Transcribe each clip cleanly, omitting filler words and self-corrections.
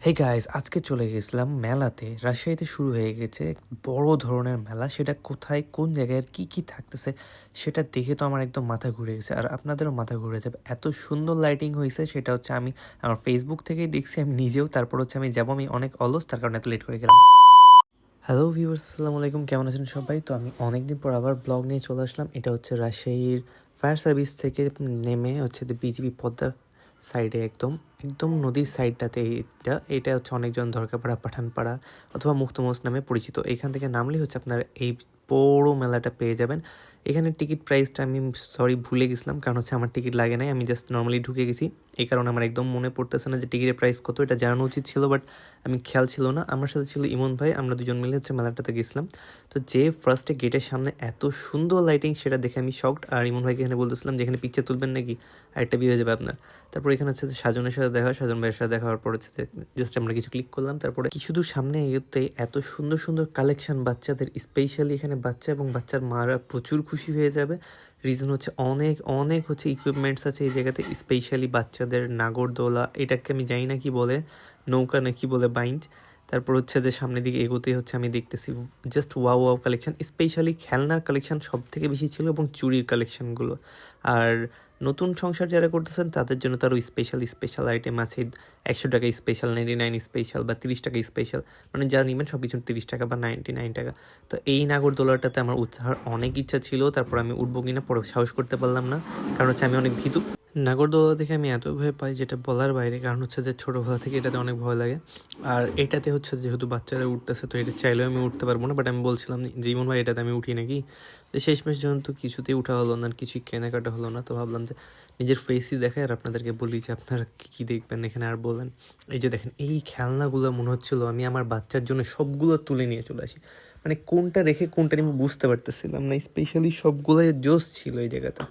Hey guys, আজকে চলে গেছিলাম মেলাতে। রাজশাহীতে শুরু হয়ে গেছে এক বড় ধরনের মেলা। সেটা কোথায়, কোন জায়গায়, আর কি কি থাকতেছে সেটা দেখে তো আমার একদম মাথা ঘুরে গেছে, আর আপনাদেরও মাথা ঘুরে যাবে। এত সুন্দর লাইটিং হয়েছে, সেটা হচ্ছে আমি আমার ফেসবুক থেকেই দেখছি আমি নিজেও। তারপর হচ্ছে আমি যাবো, আমি অনেক অলস, তার কারণে এত লেট করে গেলাম। হ্যালো ভিউয়ার্স, আসসালামু আলাইকুম, কেমন আছেন সবাই? তো আমি অনেকদিন পর আবার ব্লগ নিয়ে চলে আসলাম। এটা হচ্ছে রাজশাহীর ফায়ার সার্ভিস থেকে নেমে হচ্ছে বিজিবি পদ্মা সাইডে, একদম একদম নদীর সাইডটাতে। এটা হচ্ছে অনেকজন দরকারপাড়া, পাঠানপাড়া অথবা মুক্তমোচ নামে পরিচিত। এখান থেকে নামলেই হচ্ছে আপনার এই বড় মেলাটা পেয়ে যাবেন। এখানে টিকিট প্রাইসটা আমি ভুলে গেছিলাম, কারণ হচ্ছে আমার টিকিট লাগে নাই, আমি জাস্ট নর্মালি ঢুকে গেছি। এই কারণে আমার একদম মনে পড়তেছে না যে টিকিটের প্রাইস কত। এটা জানানো উচিত ছিল, বাট আমি খেয়াল ছিল না। আমার সাথে ছিল ইমন ভাই, আমরা দুজন মিলে হচ্ছে মেলাটাতে গেছিলাম। তো যে ফার্স্টে গেটের সামনে এত সুন্দর লাইটিং, সেটা দেখে আমি শকড। আর ইমন ভাইকে এখানে বলতেছিলাম যে এখানে পিকচার তুলবেন নাকি, আর একটা বিয়ে হয়ে যাবে আপনার। তারপর এখানে হচ্ছে যে সাজনের সাথে দেখা, সাজন ভাইয়ের সাথে দেখা হওয়ার পর হচ্ছে যে জাস্ট আমরা কিছু ক্লিক করলাম। তারপরে কিছু দূর সামনে এগোতে এত সুন্দর সুন্দর কালেকশন বাচ্চাদের, স্পেশালি এখানে বাচ্চা এবং বাচ্চার মারা প্রচুর খুশি হয়ে যাবে। রিজন হচ্ছে অনেক অনেক হচ্ছে ইকুইপমেন্টস আছে এই জায়গাতে, স্পেশালি বাচ্চাদের নাগরদোলা, এটাকে আমি জানি না কি বলে, নৌকা না কি বলে, বাইঞ্চ। তারপর হচ্ছে যে সামনের দিকে এগোতেই হচ্ছে আমি দেখতেছি just wow wow collection. Specially খেলনার কালেকশন সব থেকে বেশি ছিল, এবং চুড়ির কালেকশনগুলো। আর নতুন সংসার যারা করতেছেন তাদের জন্য তো আরও স্পেশাল স্পেশাল আইটেম আছে। 100 টাকা স্পেশাল, 99 স্পেশাল, বা 30 টাকা স্পেশাল, মানে যা নেবেন সব কিছু 30 টাকা বা 99 টাকা। তো এই নাগরদোলাটাতে আমার উঠার অনেক ইচ্ছা ছিল, তারপর আমি উঠবো কিনা পরে সাহস করতে পারলাম না, কারণ হচ্ছে আমি অনেক ভীতু। নাগরদোলা দেখে আমি এত ভয় পাই যেটা বলার বাইরে, কারণ হচ্ছে যে ছোটোবেলা থেকে এটাতে অনেক ভয় লাগে। আর এটাতে হচ্ছে যেহেতু বাচ্চারা উঠতেছে, তো এটা চাইলেও আমি উঠতে পারবো না। বাট আমি বলছিলাম যে ইমন ভাই এটাতে আমি উঠি নাকি। তো শেষমেশ যখন তো কিছুতেই উঠা হলো না, কিছুই কেনাকাটা হলো না, তো ভাবলাম যে নিজের ফেসই দেখায় আর আপনাদেরকে বলি যে আপনারা কী দেখবেন এখানে আর বলেন। এই যে দেখেন, এই খেলনাগুলো মনে হচ্ছিলো আমি আমার বাচ্চার জন্য সবগুলো তুলে নিয়ে চলে আসি। মানে কোনটা রেখে কোনটা আমি বুঝতে পারতেছিলাম না। স্পেশালি সবগুলোই জোস ছিল এই জায়গাতে।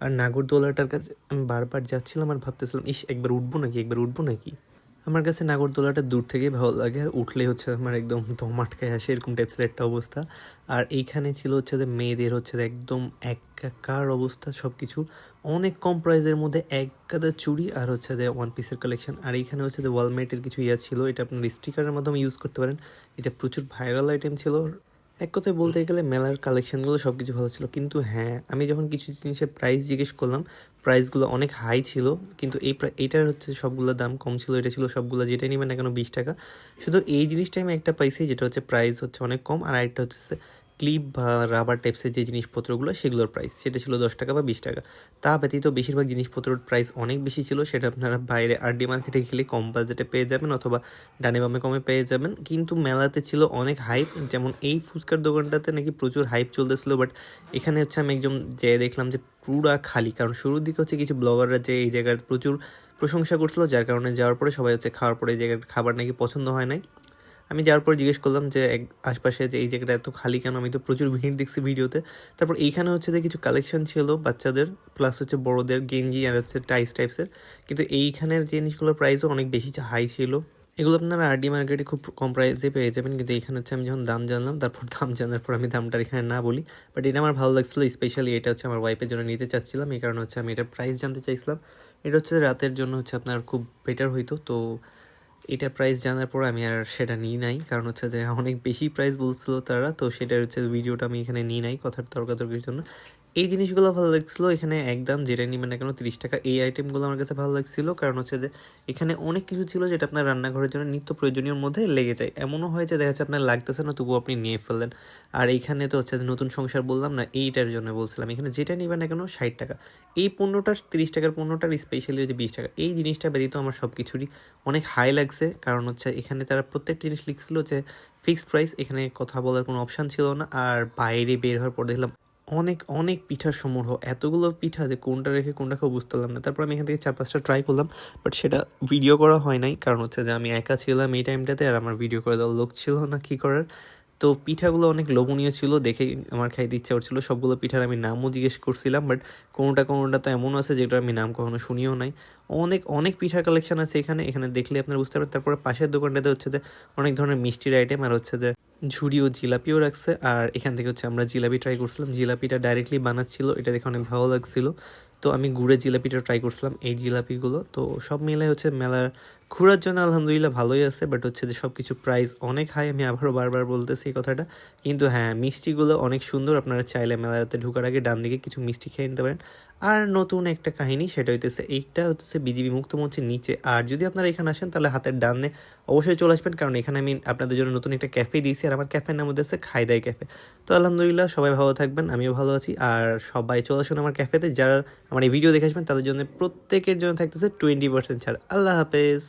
আর নাগরদোলাটার কাছে আমি বারবার যাচ্ছিলাম আর ভাবতেছিলাম, ইস একবার উঠবো নাকি, একবার উঠবো নাকি। আমার কাছে নাগরদোলাটা দূর থেকেই ভালো লাগে, আর উঠলেই হচ্ছে আমার একদম দম আটকায় আসে, এরকম টাইপসের একটা অবস্থা। আর এইখানে ছিল হচ্ছে যে মেয়েদের হচ্ছে যে একদম একাকার অবস্থা, সব কিছু অনেক কম প্রাইসের মধ্যে, এক গাদা চুড়ি আর হচ্ছে যে ওয়ান পিসের কালেকশন। আর এইখানে হচ্ছে যে ওয়ালমেটের কিছু ছিল, এটা আপনার স্টিকারের মাধ্যমে ইউজ করতে পারেন। এটা প্রচুর ভাইরাল আইটেম ছিল। এক কথায় বলতে গেলে মেলার কালেকশনগুলো সব কিছু ভালো ছিল, কিন্তু হ্যাঁ, আমি যখন কিছু জিনিসের প্রাইস জিজ্ঞেস করলাম, প্রাইসগুলো অনেক হাই ছিল। কিন্তু এইটার হচ্ছে সবগুলো দাম কম ছিল। এটা ছিল সবগুলো যেটাই নেবেন না কেন 20 টাকা। শুধু এই জিনিসটাই আমি একটা পাইছি, যেটা হচ্ছে প্রাইস হচ্ছে অনেক কম। আর আরেকটা হচ্ছে ক্লিপ বা রাবার টাইপসের যে জিনিসপত্রগুলো, সেগুলোর প্রাইস সেটা ছিল 10 টাকা বা 20 টাকা। তা ব্যতীত বেশিরভাগ জিনিসপত্রের প্রাইস অনেক বেশি ছিল। সেটা আপনারা বাইরে আরডি মার্কেটে গেলে কম বাজেটে পেয়ে যাবেন, অথবা ডানে বামে কমে পেয়ে যাবেন। কিন্তু মেলাতে ছিল অনেক হাইপ, যেমন এই ফুচকার দোকানটাতে নাকি প্রচুর হাইপ চলতেছিল। বাট এখানে হচ্ছে আমি একদম যেয়ে দেখলাম যে পুরা খালি, কারণ শুরুর দিকে হচ্ছে কিছু ব্লগাররা যে এই জায়গার প্রচুর প্রশংসা করছিল, যার কারণে যাওয়ার পরে সবাই হচ্ছে খাওয়ার পরে এই জায়গার খাবার নাকি পছন্দ হয় নাই। আমি যাওয়ার পর জিজ্ঞেস করলাম যে আশপাশে যে এই জায়গাটা এত খালি কেন, আমি তো প্রচুর ভিড় দেখছি ভিডিওতে। তারপর এইখানে হচ্ছে যে কিছু কালেকশন ছিল বাচ্চাদের, প্লাস হচ্ছে বড়োদের গেঞ্জি আর হচ্ছে টাইস টাইপসের। কিন্তু এইখানের জিনিসগুলোর প্রাইসও অনেক বেশি হাই ছিল। এগুলো আপনারা আরডি মার্কেটে খুব কম প্রাইসে পেয়ে যাবেন, কিন্তু এখানে হচ্ছে আমি যখন দাম জানলাম, তারপর দাম জানার পর আমি দামটা এখানে না বলি, বাট এটা আমার ভালো লাগছিলো। স্পেশালি এটা হচ্ছে আমার ওয়াইফের জন্য নিতে চাচ্ছিলাম, এই কারণে হচ্ছে আমি এটার প্রাইস জানতে চাইছিলাম। এটা হচ্ছে রাতের জন্য হচ্ছে আপনার খুব বেটার হইতো। তো এটা প্রাইস জানার পর আমি আর সেটা নিই নাই, কারণ হচ্ছে যে অনেক বেশি প্রাইস বলছিল তারা, তো সেটার হচ্ছে ভিডিওটা আমি এখানে নিই নাই কথার তর্কাতর্কির জন্য। এই জিনিসগুলো ভালো লাগছিলো। এখানে একদম যেটা নিবেন না কেন 30 টাকা, এই আইটেমগুলো আমার কাছে ভালো লাগছিলো, কারণ হচ্ছে যে এখানে অনেক কিছু ছিল যেটা আপনার রান্নাঘরের জন্য নিত্য প্রয়োজনীয় মধ্যে লেগে যায়। এমনও হয় যে দেখা যাচ্ছে আপনার লাগতেছে না, তবুও আপনি নিয়ে ফেললেন। আর এইখানে তো হচ্ছে নতুন সংসার বললাম না, এইটার জন্য বলছিলাম, এখানে যেটা নেবেন না কেন 60 টাকা। এই পণ্যটার 30 টাকার পণ্যটার স্পেশালি হচ্ছে 20 টাকা। এই জিনিসটা ব্যতীত আমার সব কিছুরই অনেক হাই লাগছে, কারণ হচ্ছে এখানে তারা প্রত্যেকটা জিনিস লিখছিল যে ফিক্সড প্রাইস, এখানে কথা বলার কোনো অপশান ছিল না। আর বাইরে বের হওয়ার পর দেখলাম অনেক অনেক পিঠার সমূহ, এতগুলো পিঠা যে কোনটা রেখে কোনটা খাবো বুঝতে পারলাম না। তারপর আমি এখান থেকে 4-5টা ট্রাই করলাম, বাট সেটা ভিডিও করা হয় নাই, কারণ হচ্ছে যে আমি একা ছিলাম এই টাইমটাতে, আর আমার ভিডিও করে দেওয়ার লোক ছিল না কী করার। তো পিঠাগুলো অনেক লোভনীয় ছিল, দেখে আমার খাইতে ইচ্ছা করছিল। সবগুলো পিঠার আমি নামও জিজ্ঞেস করছিলাম, বাট কোনোটা কোনোটা তো এমনও আছে যেটা আমি নাম কখনো শুনিও নাই। অনেক অনেক পিঠার কালেকশন আছে এখানে, এখানে দেখলে আপনারা বুঝতে পারবেন। তারপরে পাশের দোকানটাতে হচ্ছে যে অনেক ধরনের মিষ্টির আইটেম, আর হচ্ছে যে ঝুড়ি ও জিলাপিও রাখছে। আর এখান থেকে হচ্ছে আমরা জিলাপি ট্রাই করছিলাম, জিলাপিটা ডাইরেক্টলি বানাচ্ছিল, এটা দেখে অনেক ভালো লাগছিল। তো আমি গুড়ের জিলাপিটা ট্রাই করছিলাম, এই জিলাপিগুলো। তো সব মিলে হচ্ছে মেলার ঘোরার জন্য আলহামদুলিল্লাহ ভালোই আছে, বাট হচ্ছে যে সব কিছু প্রাইস অনেক হাই। আমি আবারও বারবার বলতেছি এই কথাটা, কিন্তু হ্যাঁ মিষ্টিগুলো অনেক সুন্দর। আপনারা চাইলে মেলাতে ঢোকার আগে ডান দিকে কিছু মিষ্টি খেয়ে নিতে পারেন। আর নতুন একটা কাহিনী, সেটা হইতেছে এইটা হচ্ছে বিজিবি মুক্ত মঞ্চের নিচে। আর যদি আপনারা এখানে আসেন তাহলে হাতের ডানে অবশ্যই চলে আসবেন, কারণ এখানে আমি আপনাদের জন্য নতুন একটা ক্যাফে দিয়েছি, আর আমার ক্যাফের নাম হচ্ছে খাইদাই ক্যাফে। তো আলহামদুলিল্লাহ সবাই ভালো থাকবেন, আমিও ভালো আছি। আর সবাই চলে আসুন আমার ক্যাফেতে, যারা আমার এই ভিডিও দেখে আসবেন তাদের জন্য প্রত্যেকের জন্য থাকতেছে 20% ছাড়। আল্লাহ হাফেজ।